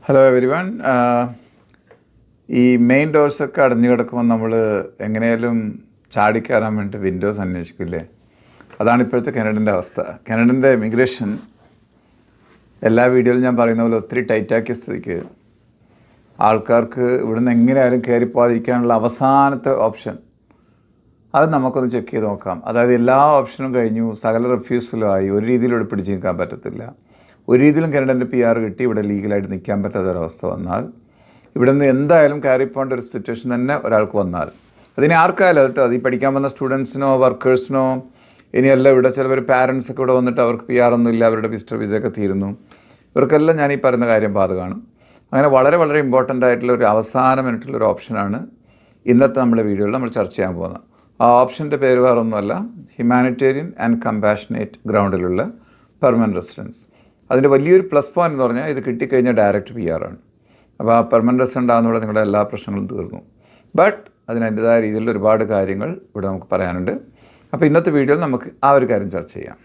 Hello every one. ഈ main ഡോർസൊക്കെ അടഞ്ഞു കിടക്കുമ്പോൾ നമ്മൾ എങ്ങനെയാലും ചാടിക്കയറാൻ വേണ്ടി വിൻഡോസ് അന്വേഷിക്കില്ലേ? അതാണ് ഇപ്പോഴത്തെ കാനഡൻ്റെ അവസ്ഥ. കാനഡൻ്റെ ഇമിഗ്രേഷൻ എല്ലാ വീഡിയോയിലും ഞാൻ പറയുന്ന പോലെ ഒത്തിരി ടൈറ്റാക്കിയ സ്ഥിതിക്ക് ആൾക്കാർക്ക് ഇവിടുന്ന് എങ്ങനെയായാലും കയറിപ്പോകാതിരിക്കാനുള്ള അവസാനത്തെ ഓപ്ഷൻ അത് നമുക്കൊന്ന് ചെക്ക് ചെയ്ത് നോക്കാം. അതായത് എല്ലാ ഓപ്ഷനും കഴിഞ്ഞു, സകല റിഫ്യൂസലുമായി, ഒരു രീതിയിലും ഇവിടെ പിടിച്ച് നിൽക്കാൻ പറ്റത്തില്ല. ഒരു രീതിയിലും കാനഡൻ്റെ PR കിട്ടി ഇവിടെ ലീഗലായിട്ട് നിൽക്കാൻ പറ്റാത്തൊരവസ്ഥ വന്നാൽ ഇവിടെ നിന്ന് എന്തായാലും കയറിപ്പോകേണ്ട ഒരു സിറ്റുവേഷൻ തന്നെ ഒരാൾക്ക് വന്നാൽ അതിനെ ആർക്കായാലും കേട്ടോ, അത് ഈ പഠിക്കാൻ വന്ന സ്റ്റുഡൻസിനോ വർക്കേഴ്സിനോ ഇനിയല്ല, ഇവിടെ ചിലവർ പാരൻസൊക്കെ ഇവിടെ വന്നിട്ട് അവർക്ക് PR ഒന്നും ഇല്ല, അവരുടെ വിസിറ്റർ വിസയൊക്കെ തീരുന്നു, ഇവർക്കെല്ലാം ഞാൻ ഈ പറയുന്ന കാര്യം ബാധകമാണ്. അങ്ങനെ വളരെ വളരെ ഇമ്പോർട്ടൻ്റ് ആയിട്ടുള്ള ഒരു അവസാന മിനിറ്റുള്ളൊരു ഓപ്ഷനാണ് ഇന്നത്തെ നമ്മുടെ വീഡിയോയിൽ നമ്മൾ ചർച്ച ചെയ്യാൻ പോകുന്നത്. ആ ഓപ്ഷൻ്റെ പേര് വേറൊന്നുമല്ല, ഹ്യൂമാനിറ്റേറിയൻ ആൻഡ് കമ്പാഷനേറ്റ് ഗ്രൗണ്ടിലുള്ള പെർമനൻറ്റ് റെസിഡൻസ്. അതിൻ്റെ വലിയൊരു പ്ലസ് പോയിൻ്റ് എന്ന് പറഞ്ഞാൽ ഇത് കിട്ടിക്കഴിഞ്ഞാൽ ഡയറക്റ്റ് PR ആണ്. അപ്പോൾ ആ പെർമനൻറ്റ് റെസിഡൻ്റ് ആകുന്നതോടെ നിങ്ങളുടെ എല്ലാ പ്രശ്നങ്ങളും തീർന്നു. ബട്ട് അതിനതിൻ്റെതായ രീതിയിലുള്ള ഒരുപാട് കാര്യങ്ങൾ ഇവിടെ നമുക്ക് പറയാനുണ്ട്. അപ്പോൾ ഇന്നത്തെ വീഡിയോയിൽ നമുക്ക് ആ ഒരു കാര്യം ചർച്ച ചെയ്യാം.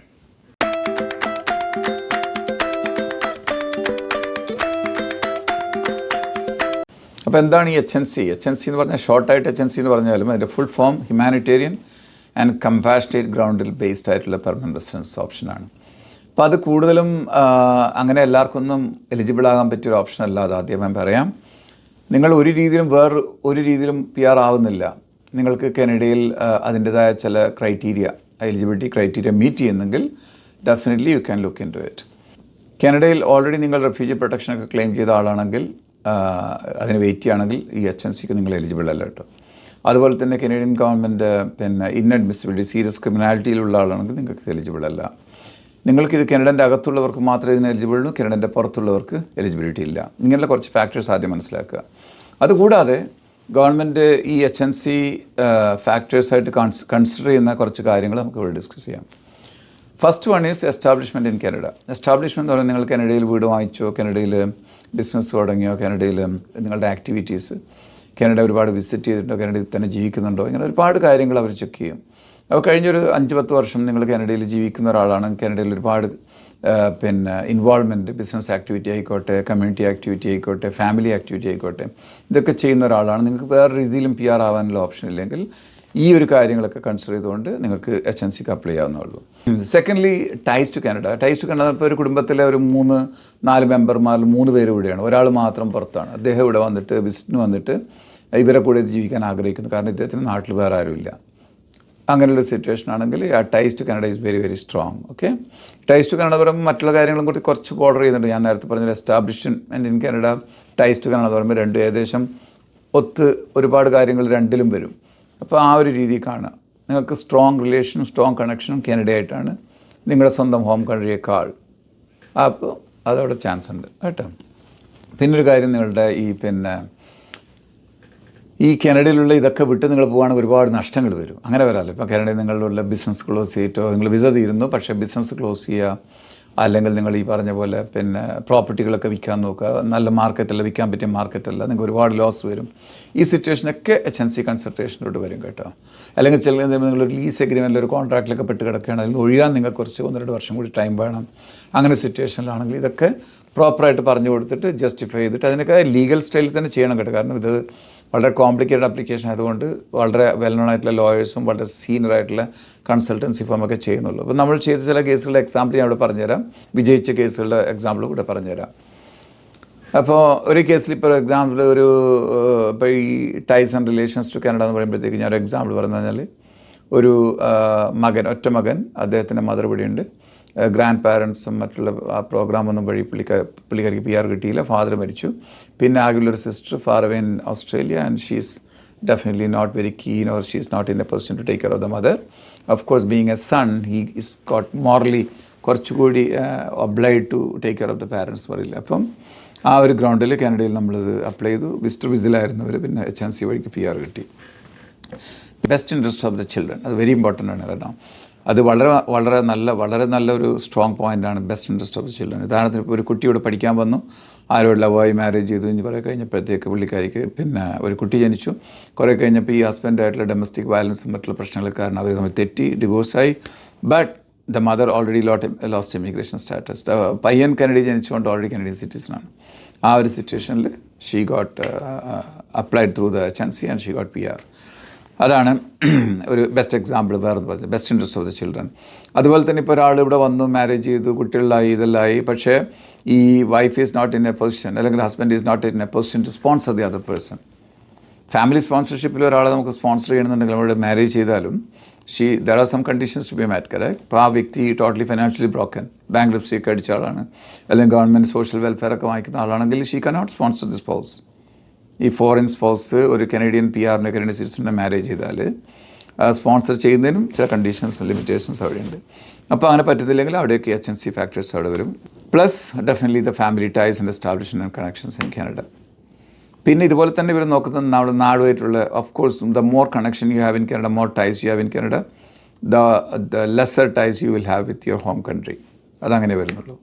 അപ്പോൾ എന്താണ് ഈ HNC എന്ന് പറഞ്ഞാൽ ഷോർട്ടായിട്ട് HNC എന്ന് പറഞ്ഞാലും അതിൻ്റെ full form humanitarian and compassionate ഗ്രൗണ്ടിൽ ബേസ്ഡ് ആയിട്ടുള്ള പെർമനൻറ്റ് റെസിഡൻസ് ഓപ്ഷനാണ്. അപ്പോൾ അത് കൂടുതലും അങ്ങനെ എല്ലാവർക്കൊന്നും എലിജിബിൾ ആകാൻ പറ്റിയൊരു ഓപ്ഷൻ അല്ല. അത് ആദ്യമേ പറയാം. നിങ്ങൾ ഒരു രീതിയിലും PR ആവുന്നില്ല, നിങ്ങൾക്ക് കാനഡയിൽ അതിൻ്റെതായ ചില എലിജിബിലിറ്റി ക്രൈറ്റീരിയ മീറ്റ് ചെയ്യുന്നെങ്കിൽ definitely you can look into it. കാനഡയിൽ ഓൾറെഡി നിങ്ങൾ റെഫ്യൂജി പ്രൊട്ടക്ഷനൊക്കെ ക്ലെയിം ചെയ്ത ആളാണെങ്കിൽ, അതിന് വെയിറ്റ് ചെയ്യുകയാണെങ്കിൽ ഈ HNCക്ക് നിങ്ങൾ എലിജിബിൾ അല്ല കേട്ടോ. അതുപോലെ തന്നെ കനേഡിയൻ ഗവൺമെൻറ് ഇൻഅഡ്മിസിബിലിറ്റി സീരിയസ് ക്രിമിനാലിറ്റിയിലുള്ള ആളാണെങ്കിൽ നിങ്ങൾക്ക് എലിജിബിൾ അല്ല. നിങ്ങൾക്കിത് കാനഡൻ്റെ അകത്തുള്ളവർക്ക് മാത്രമേ ഇതിന് എലിജിബിൾ ഉള്ളൂ, കാനഡൻ്റെ പുറത്തുള്ളവർക്ക് എലിജിബിലിറ്റി ഇല്ല. ഇങ്ങനെയുള്ള കുറച്ച് ഫാക്ടേഴ്സ് ആദ്യം മനസ്സിലാക്കുക. അതുകൂടാതെ ഗവൺമെൻറ് ഈ HNC ഫാക്ടേഴ്സായിട്ട് കൺസിഡർ ചെയ്യുന്ന കുറച്ച് കാര്യങ്ങൾ നമുക്ക് ഇവിടെ ഡിസ്കസ് ചെയ്യാം. First one is establishment in Canada. Establishment എന്ന് പറയുന്നത് നിങ്ങൾ കാനഡയിൽ വീട് വാങ്ങിച്ചോ, കാനഡയിൽ ബിസിനസ് തുടങ്ങിയോ, കാനഡയിൽ നിങ്ങളുടെ ആക്ടിവിറ്റീസ്, കാനഡ ഒരുപാട് വിസിറ്റ് ചെയ്തിട്ടുണ്ടോ, കാനഡയിൽ തന്നെ ജീവിക്കുന്നുണ്ടോ, ഇങ്ങനെ ഒരുപാട് കാര്യങ്ങൾ അവർ ചെക്ക് ചെയ്യും. അപ്പോൾ കഴിഞ്ഞൊരു 5-10 വർഷം നിങ്ങൾ കാനഡയിൽ ജീവിക്കുന്ന ഒരാളാണ്, കാനഡയിൽ ഒരുപാട് ഇൻവോൾവ്മെൻറ്റ്, ബിസിനസ് ആക്ടിവിറ്റി ആയിക്കോട്ടെ, കമ്മ്യൂണിറ്റി ആക്ടിവിറ്റി ആയിക്കോട്ടെ, ഫാമിലി ആക്ടിവിറ്റി ആയിക്കോട്ടെ, ഇതൊക്കെ ചെയ്യുന്ന ഒരാളാണ്, നിങ്ങൾക്ക് വേറെ രീതിയിലും PR ആവാനുള്ള ഓപ്ഷൻ ഇല്ലെങ്കിൽ ഈ ഒരു കാര്യങ്ങളൊക്കെ കൺസിഡർ ചെയ്തുകൊണ്ട് നിങ്ങൾക്ക് HNCക്ക് അപ്ലൈ ചെയ്യാവുന്നതുള്ളൂ. Secondly, ties to Canada. Ties to Canada ഇപ്പോൾ ഒരു കുടുംബത്തിലെ ഒരു 3-4 മെമ്പർമാരിൽ 3 പേര് ഇവിടെയാണ്, ഒരാൾ മാത്രം പുറത്താണ്. അദ്ദേഹം ഇവിടെ വന്നിട്ട് വിസിറ്റിന് വന്നിട്ട് ഇവരെ കൂടെ ജീവിക്കാൻ ആഗ്രഹിക്കുന്നു, കാരണം ഇദ്ദേഹത്തിന് നാട്ടിൽ വേറെ ആരുമില്ല. അങ്ങനെയുള്ള സിറ്റുവേഷൻ ആണെങ്കിൽ ആ ties to Canada is very very strong. Okay, ties to Canada പറയുമ്പോൾ മറ്റുള്ള കാര്യങ്ങളും കൂടി കുറച്ച് ബോർഡർ ചെയ്യുന്നുണ്ട്. ഞാൻ നേരത്തെ പറഞ്ഞ establishment in Canada, ties to Canada എന്ന് പറയുമ്പോൾ രണ്ടും ഏകദേശം ഒരുപാട് കാര്യങ്ങൾ രണ്ടിലും വരും. അപ്പോൾ ആ ഒരു രീതി കാണുക. നിങ്ങൾക്ക് സ്ട്രോങ് റിലേഷനും സ്ട്രോങ് കണക്ഷനും കാനഡയായിട്ടാണ് നിങ്ങളുടെ സ്വന്തം ഹോം കൺട്രിയേക്കാൾ. അപ്പോൾ അതവിടെ ചാൻസ് ഉണ്ട് കേട്ടോ. പിന്നൊരു കാര്യം, നിങ്ങളുടെ ഈ കാനഡയിലുള്ള ഇതൊക്കെ വിട്ട് നിങ്ങൾ പോകുകയാണെങ്കിൽ ഒരുപാട് നഷ്ടങ്ങൾ വരും. അങ്ങനെ വരാമല്ലോ. ഇപ്പോൾ കാനഡയിൽ നിങ്ങളുടെ ബിസിനസ് ക്ലോസ് ചെയ്തിട്ടോ, നിങ്ങൾ വിസ തീരുന്നു പക്ഷേ ബിസിനസ് ക്ലോസ് ചെയ്യുക, അല്ലെങ്കിൽ നിങ്ങൾ ഈ പറഞ്ഞ പോലെ പ്രോപ്പർട്ടികളൊക്കെ വിൽക്കാൻ നോക്കുക, നല്ല മാർക്കറ്റല്ല, വിൽക്കാൻ പറ്റിയ മാർക്കറ്റല്ല, നിങ്ങൾക്ക് ഒരുപാട് ലോസ് വരും. ഈ സിറ്റുവേഷനൊക്കെ HNC കൺസൾട്ടേഷനിലോട്ട് വരും കേട്ടോ. അല്ലെങ്കിൽ ചില നിങ്ങളൊരു ലീസ് എഗ്രിമെൻറ്റിൽ ഒരു കോൺട്രാക്റ്റിലൊക്കെ പെട്ട് കിടക്കുകയാണ്, അതിൽ ഒഴിയാൻ നിങ്ങൾക്ക് കുറച്ച് 1-2 വർഷം കൂടി ടൈം വേണം. അങ്ങനെ സിറ്റുവേഷനിലാണെങ്കിൽ ഇതൊക്കെ പ്രോപ്പറായിട്ട് പറഞ്ഞു കൊടുത്തിട്ട് ജസ്റ്റിഫൈ ചെയ്തിട്ട് അതിനൊക്കെ ലീഗൽ സ്റ്റൈലിൽ തന്നെ ചെയ്യണം കേട്ടോ. കാരണം ഇത് വളരെ കോംപ്ലിക്കേറ്റഡ് ആപ്ലിക്കേഷൻ ആയതുകൊണ്ട് വളരെ വെൽ നോൺ ആയിട്ടുള്ള ലോയേഴ്സും വളരെ സീനിയർ ആയിട്ടുള്ള കൺസൾട്ടൻസി ഫേമൊക്കെ ചെയ്യുന്നുള്ളൂ. അപ്പോൾ നമ്മൾ ചെയ്ത ചില കേസുകളുടെ എക്സാമ്പിൾ ഞാൻ ഇവിടെ പറഞ്ഞുതരാം, വിജയിച്ച കേസുകളുടെ എക്സാമ്പിൾ കൂടെ പറഞ്ഞുതരാം. അപ്പോൾ ഒരു കേസിൽ ഇപ്പോൾ എക്സാമ്പിൾ ഇപ്പോൾ ഈ ties and relations to Canada എന്ന് പറയുമ്പോഴത്തേക്ക് ഞാൻ ഒരു എക്സാമ്പിൾ പറഞ്ഞു കഴിഞ്ഞാൽ, ഒരു ഒറ്റ മകൻ, അദ്ദേഹത്തിൻ്റെ മദർ ഇവിടെയുണ്ട്, ഗ്രാൻഡ് പാരൻസും മറ്റുള്ള ആ പ്രോഗ്രാമൊന്നും വഴി പുള്ളിക്കാരിക്ക് PR കിട്ടിയില്ല, ഫാദർ മരിച്ചു. പിന്നെ ആകെയുള്ളൊരു sister far away in Australia, and she is definitely not very keen or she is not in a position to take care of the mother. Of course being a son he is got morally കുറച്ചുകൂടി obliged to take care of the parents പറയില്ല. അപ്പം ആ ഒരു ഗ്രൗണ്ടിൽ കാനഡയിൽ നമ്മളത് apply ചെയ്തു. Visitor വിസിലായിരുന്നവർ പിന്നെ HNC വഴിക്ക് PR കിട്ടി. Best interest of the children, അത് വെരി ഇമ്പോർട്ടൻ്റ് ആണ്. കാരണം അത് വളരെ നല്ലൊരു സ്ട്രോങ് പോയിൻ്റാണ്, best interest of the children. ഉദാഹരണത്തിന് ഇപ്പോൾ ഒരു കുട്ടിയോട് പഠിക്കാൻ വന്നു, ആരോട് ലവായി മാരേജ് ചെയ്തു, ഇനി കുറേ കഴിഞ്ഞപ്പോഴത്തേക്ക് പുള്ളിക്കാരിക്ക് ഒരു കുട്ടി ജനിച്ചു. കുറേ കഴിഞ്ഞപ്പോൾ ഈ ഹസ്ബൻഡായിട്ടുള്ള ഡൊമസ്റ്റിക് വയലൻസും മറ്റുള്ള പ്രശ്നങ്ങൾ കാരണം അവർ തമ്മിൽ തെറ്റി, ഡിവോഴ്സായി. But the mother already lost immigration status. പയ്യൻ കാനഡയിൽ ജനിച്ചുകൊണ്ട് ഓൾറെഡി കാനഡിയൻ സിറ്റിസണാണ്. ആ ഒരു സിറ്റുവേഷനിൽ she got applied through the HNC and she got PR. അതാണ് ഒരു ബെസ്റ്റ് എക്സാമ്പിൾ. വേറെ പറഞ്ഞത് best interest of the children. അതുപോലെ തന്നെ ഇപ്പോൾ ഒരാൾ ഇവിടെ വന്നു, മാരേജ് ചെയ്തു, കുട്ടികളായി, ഇതെല്ലാമായി, പക്ഷേ ഈ wife is not in a position, അല്ലെങ്കിൽ husband is not in a position to sponsor the other person. Family സ്പോൺസർഷിപ്പിൽ ഒരാളെ നമുക്ക് സ്പോൺസർ ചെയ്യണമെന്നുണ്ടെങ്കിൽ നമ്മുടെ മാരേജ് ചെയ്താലും there are some conditions to be met, correct? അപ്പോൾ ആ വ്യക്തി ടോട്ടലി ഫൈനാൻഷ്യലി ബ്രോക്കൻ, ബാങ്ക്രപ്സി ഒക്കെ അടിച്ച ആളാണ്, അല്ലെങ്കിൽ ഗവൺമെൻറ് സോഷ്യൽ വെൽഫെയർ ഒക്കെ വാങ്ങിക്കുന്ന ആളാണെങ്കിൽ she cannot sponsor the spouse. ഈ ഫോറിൻ സ്പൗസ് ഒരു കനേഡിയൻ PR-നെ, കനേഡിയൻ സിറ്റിസനെ മാരേജ് ചെയ്താൽ സ്പോൺസർ ചെയ്യുന്നതിനും ചില കണ്ടീഷൻസും ലിമിറ്റേഷൻസ് അവിടെയുണ്ട്. അപ്പോൾ അങ്ങനെ പറ്റത്തില്ലെങ്കിൽ അവിടെയൊക്കെ HNC ഫാക്ടേഴ്സ് അവിടെ വരും. Plus definitely the family ties and establishment and connections in Canada. പിന്നെ ഇതുപോലെ തന്നെ ഇവർ നോക്കുന്നത് നമ്മുടെ നാടുമായിട്ടുള്ള, of course the more connection you have in Canada, more ties you have in Canada, the lesser ties you will have with your home country. അതങ്ങനെ വരുന്നുള്ളൂ.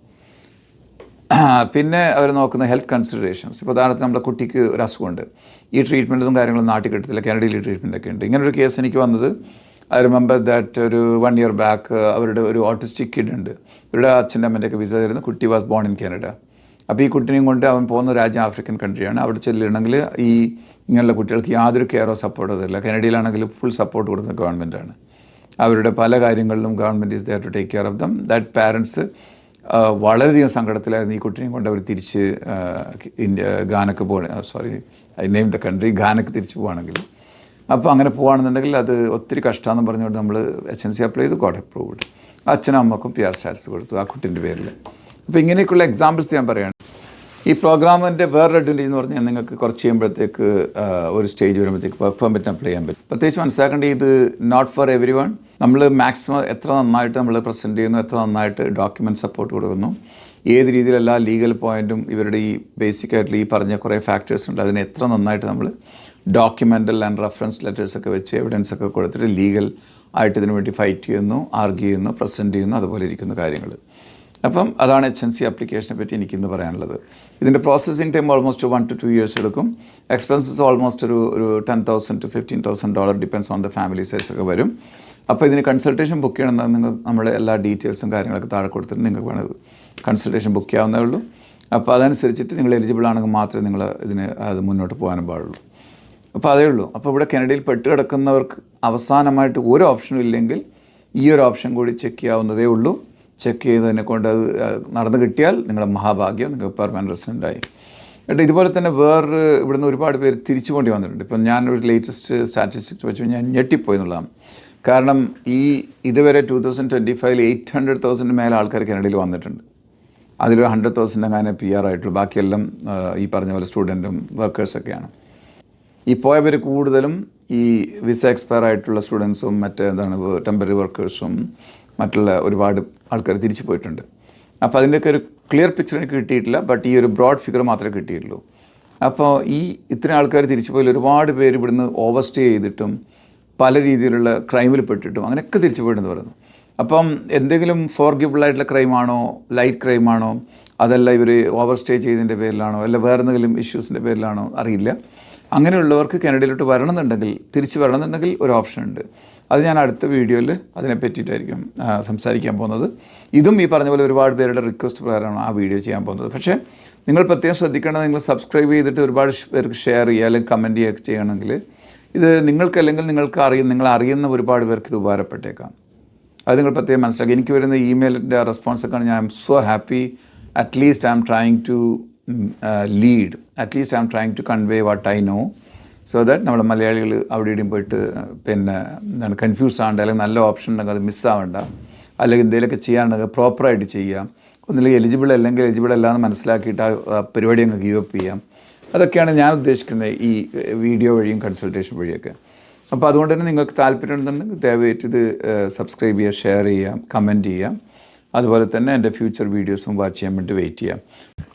പിന്നെ അവർ നോക്കുന്ന ഹെൽത്ത് കൺസിഡറേഷൻസ്. ഇപ്പോൾ ഉദാഹരണത്തിന് നമ്മുടെ കുട്ടിക്ക് ഒരു അസുഖമുണ്ട്, ഈ ട്രീറ്റ്മെൻറ്റും കാര്യങ്ങളും നാട്ടിൽ കിട്ടത്തില്ല, കാനഡയിൽ ട്രീറ്റ്മെൻറ്റൊക്കെ ഉണ്ട്. ഇങ്ങനൊരു കേസ് എനിക്ക് വന്നത്, ഐ റിമെമ്പർ ദാറ്റ് ഒരു 1 year ബാക്ക് അവരുടെ ഒരു ഓട്ടിസ്റ്റിക് കിഡ് ഉണ്ട്. ഇവരുടെ അച്ഛൻ്റെ അമ്മൻ്റെയൊക്കെ വിസ തരുന്ന കുട്ടി വാസ് ബോൺ ഇൻ കാനഡ. അപ്പോൾ ഈ കുട്ടിനെയും കൊണ്ട് അവൻ പോകുന്ന രാജ്യം ആഫ്രിക്കൻ കൺട്രിയാണ്. അവിടെ ചെല്ലണമെങ്കിൽ ഈ ഇങ്ങനെയുള്ള കുട്ടികൾക്ക് യാതൊരു കെയറോ സപ്പോർട്ടോ തരില്ല. കാനഡയിലാണെങ്കിൽ ഫുൾ സപ്പോർട്ട് കൊടുക്കുന്ന ഗവൺമെൻറ്റാണ്. അവരുടെ പല കാര്യങ്ങളിലും government is there to take care of them. That parents വളരെയധികം സങ്കടത്തിലായിരുന്നു. ഈ കുട്ടിനെയും കൊണ്ട് അവർ തിരിച്ച് ഗാനക്ക് നെയിം ദ കൺട്രി, ഗാനക്ക് തിരിച്ച് പോവുകയാണെങ്കിൽ. അപ്പോൾ അങ്ങനെ പോവുകയാണെന്നുണ്ടെങ്കിൽ അത് ഒത്തിരി കഷ്ടമാണെന്ന് പറഞ്ഞുകൊണ്ട് നമ്മൾ HNC അപ്ലൈ ചെയ്തു, ഗോട്ട് അപ്രൂവ്ഡ്. അച്ഛനും അമ്മക്കും PR സ്റ്റാറ്റസ് കൊടുത്തു ആ കുട്ടീൻ്റെ പേരിൽ. അപ്പോൾ ഇങ്ങനെയൊക്കെയുള്ള എക്സാമ്പിൾസ് ഞാൻ പറയുകയാണ്. ഈ പ്രോഗ്രാമിൻ്റെ വേറൊരു അഡ്വാൻറ്റേജ് എന്ന് പറഞ്ഞാൽ നിങ്ങൾക്ക് കുറച്ച് ചെയ്യുമ്പോഴത്തേക്ക് ഒരു സ്റ്റേജ് വരുമ്പോഴത്തേക്ക് പെർമിറ്റ് അപ്ലൈ ചെയ്യാൻ പറ്റും. പ്രത്യേകിച്ച് മനസ്സിലാക്കേണ്ടത് ഇത് നോട്ട് ഫോർ എവരി വൺ. നമ്മൾ മാക്സിമം എത്ര നന്നായിട്ട് നമ്മൾ പ്രസൻറ്റ് ചെയ്യുന്നു, എത്ര നന്നായിട്ട് ഡോക്യുമെൻറ്റ് സപ്പോർട്ട് കൊടുക്കുന്നു, ഏത് രീതിയിലെല്ലാ ലീഗൽ പോയിൻറ്റും ഇവരുടെ ഈ ബേസിക് ആയിട്ടുള്ള ഈ പറഞ്ഞ കുറേ ഫാക്ടേഴ്സ് ഉണ്ട്, അതിനെ എത്ര നന്നായിട്ട് നമ്മൾ ഡോക്യുമെൻ്റൽ ആൻഡ് റെഫറൻസ് ലെറ്റേഴ്സൊക്കെ വെച്ച് എവിഡൻസ് ഒക്കെ കൊടുത്തിട്ട് ലീഗൽ ആയിട്ട് ഇതിനു വേണ്ടി ഫൈറ്റ് ചെയ്യുന്നു, ആർഗ്യൂ ചെയ്യുന്നു, പ്രസൻറ്റ് ചെയ്യുന്നു, അതുപോലെ ഇരിക്കുന്ന കാര്യങ്ങൾ. അപ്പം അതാണ് HNC അപ്ലിക്കേഷനെ പറ്റി എനിക്കിന്ന് പറയാനുള്ളത്. ഇതിൻ്റെ processing time almost 1 to 2 years എടുക്കും. എക്സ്പെൻസസ് ഓൾമോസ്റ്റ് ഒരു $10,000 to $15,000 depends on the family size ഒക്കെ വരും. അപ്പോൾ ഇതിന് കൺസൾട്ടേഷൻ ബുക്ക് ചെയ്യണമെന്ന് നിങ്ങൾ നമ്മുടെ എല്ലാ ഡീറ്റെയിൽസും കാര്യങ്ങളൊക്കെ താഴെ കൊടുത്തിട്ട് നിങ്ങൾക്ക് വേണം കൺസൾട്ടേഷൻ ബുക്ക് ചെയ്യാവുന്നേ ഉള്ളൂ. അപ്പോൾ അതനുസരിച്ചിട്ട് നിങ്ങൾ എലിജിബിൾ ആണെങ്കിൽ മാത്രമേ നിങ്ങൾ അത് മുന്നോട്ട് പോകാനും പാടുള്ളൂ. അപ്പോൾ അതേ ഉള്ളൂ. അപ്പോൾ ഇവിടെ കാനഡയിൽ പെട്ട് കിടക്കുന്നവർക്ക് അവസാനമായിട്ട് ഒരു ഓപ്ഷനും ഇല്ലെങ്കിൽ ഈ ഒരു ഓപ്ഷൻ കൂടി ചെക്ക് ചെയ്യാവുന്നതേ ഉള്ളൂ. ചെക്ക് ചെയ്തതിനെ കൊണ്ട് അത് നടന്നു കിട്ടിയാൽ നിങ്ങളുടെ മഹാഭാഗ്യം, നിങ്ങൾക്ക് പെർമനൻറ്റ് റെസിഡൻ്റായി. എന്നിട്ട് ഇതുപോലെ തന്നെ വേറെ ഇവിടുന്ന് ഒരുപാട് പേര് തിരിച്ചു കൊണ്ടി വന്നിട്ടുണ്ട്. ഇപ്പം ഞാനൊരു ലേറ്റസ്റ്റ് സ്റ്റാറ്റിസ്റ്റിക്സ് വെച്ച് ഞാൻ ഞെട്ടിപ്പോയി എന്നുള്ളതാണ്. കാരണം ഇതുവരെ 2025 800,000 മേലെ ആൾക്കാർ കാനഡയിൽ വന്നിട്ടുണ്ട്. അതിൽ 100,000 അങ്ങനെ PR ആയിട്ടുള്ളൂ. ബാക്കിയെല്ലാം ഈ പറഞ്ഞ പോലെ സ്റ്റുഡൻറ്റും വർക്കേഴ്സൊക്കെയാണ്. ഈ പോയവർ കൂടുതലും ഈ വിസ എക്സ്പയർ ആയിട്ടുള്ള സ്റ്റുഡൻസും ടെമ്പററി വർക്കേഴ്സും മറ്റുള്ള ഒരുപാട് ആൾക്കാർ തിരിച്ചു പോയിട്ടുണ്ട്. അപ്പോൾ അതിൻ്റെയൊക്കെ ഒരു ക്ലിയർ പിക്ചർ എനിക്ക് കിട്ടിയിട്ടില്ല. ബട്ട് ഈ ഒരു ബ്രോഡ് ഫിഗർ മാത്രമേ കിട്ടിയിട്ടുള്ളൂ. അപ്പോൾ ഇത്രയും ആൾക്കാർ തിരിച്ചു പോയാൽ ഒരുപാട് പേര് ഇവിടുന്ന് ഓവർ സ്റ്റേ ചെയ്തിട്ടും പല രീതിയിലുള്ള ക്രൈമിൽ പെട്ടിട്ടും അങ്ങനെയൊക്കെ തിരിച്ചു പോയിട്ടെന്ന് പറയുന്നു. അപ്പം എന്തെങ്കിലും ഫോർഗിബിളായിട്ടുള്ള ക്രൈമാണോ, ലൈറ്റ് ക്രൈമാണോ, അതല്ല ഇവർ ഓവർ സ്റ്റേ ചെയ്തതിൻ്റെ പേരിലാണോ, അല്ല വേറെ എന്തെങ്കിലും ഇഷ്യൂസിൻ്റെ പേരിലാണോ അറിയില്ല. അങ്ങനെയുള്ളവർക്ക് കാനഡയിലോട്ട് വരണമെന്നുണ്ടെങ്കിൽ, തിരിച്ച് വരണമെന്നുണ്ടെങ്കിൽ ഒരു ഓപ്ഷൻ ഉണ്ട്. അത് ഞാൻ അടുത്ത വീഡിയോയിൽ അതിനെ പറ്റിയിട്ടായിരിക്കും സംസാരിക്കാൻ പോകുന്നത്. ഇതും ഈ പറഞ്ഞ പോലെ ഒരുപാട് പേരുടെ റിക്വസ്റ്റ് പ്രകാരമാണ് ആ വീഡിയോ ചെയ്യാൻ പോകുന്നത്. പക്ഷേ നിങ്ങൾ പ്രത്യേകം ശ്രദ്ധിക്കേണ്ടത്, നിങ്ങൾ സബ്സ്ക്രൈബ് ചെയ്തിട്ട് ഒരുപാട് പേർക്ക് ഷെയർ ചെയ്യുക അല്ലെങ്കിൽ കമൻറ്റ് ചെയ്യുക ചെയ്യണമെങ്കിൽ ഇത് നിങ്ങൾക്കല്ലെങ്കിൽ നിങ്ങൾ അറിയുന്ന ഒരുപാട് പേർക്ക് ഇത് ഉപകാരപ്പെട്ടേക്കാം. അത് നിങ്ങൾ പ്രത്യേകം മനസ്സിലാക്കി. എനിക്ക് വരുന്ന ഇമെയിലിൻ്റെ റെസ്പോൺസൊക്കെയാണ് ഞാൻ so happy. At least I am trying to lead, at least I am trying to convey what I know, so that നമ്മുടെ മലയാളികൾ അവിടെ ഇവിടെയും പോയിട്ട് കൺഫ്യൂസ് ആവേണ്ട, അല്ലെങ്കിൽ നല്ല ഓപ്ഷൻ ഉണ്ടെങ്കിൽ അത് മിസ്സാവേണ്ട, അല്ലെങ്കിൽ എന്തെങ്കിലുമൊക്കെ ചെയ്യാനുണ്ടെങ്കിൽ പ്രോപ്പറായിട്ട് ചെയ്യാം. ഒന്നില്ലെങ്കിൽ എലിജിബിൾ അല്ലെങ്കിൽ എലിജിബിൾ അല്ലാന്ന് മനസ്സിലാക്കിയിട്ട് ആ പരിപാടി അങ്ങ് ഗീവ് അപ്പ് ചെയ്യാം. അതൊക്കെയാണ് ഞാൻ ഉദ്ദേശിക്കുന്നത് ഈ വീഡിയോ വഴിയും കൺസൾട്ടേഷൻ വഴിയൊക്കെ. അപ്പോൾ അതുകൊണ്ട് തന്നെ നിങ്ങൾക്ക് താല്പര്യം ഉണ്ടെന്നുണ്ടെങ്കിൽ ദയവായിട്ട് ഇത് സബ്സ്ക്രൈബ് ചെയ്യുക, ഷെയർ ചെയ്യുക, കമൻറ്റ് ചെയ്യുക. അതുപോലെ തന്നെ എൻ്റെ ഫ്യൂച്ചർ വീഡിയോസും വാച്ച് ചെയ്യാൻ വേണ്ടി വെയിറ്റ് ചെയ്യാം.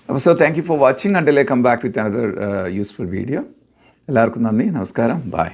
അപ്പോൾ so thank you for watching. Until I come back with another useful video. എല്ലാവർക്കും നന്ദി, നമസ്കാരം, ബൈ.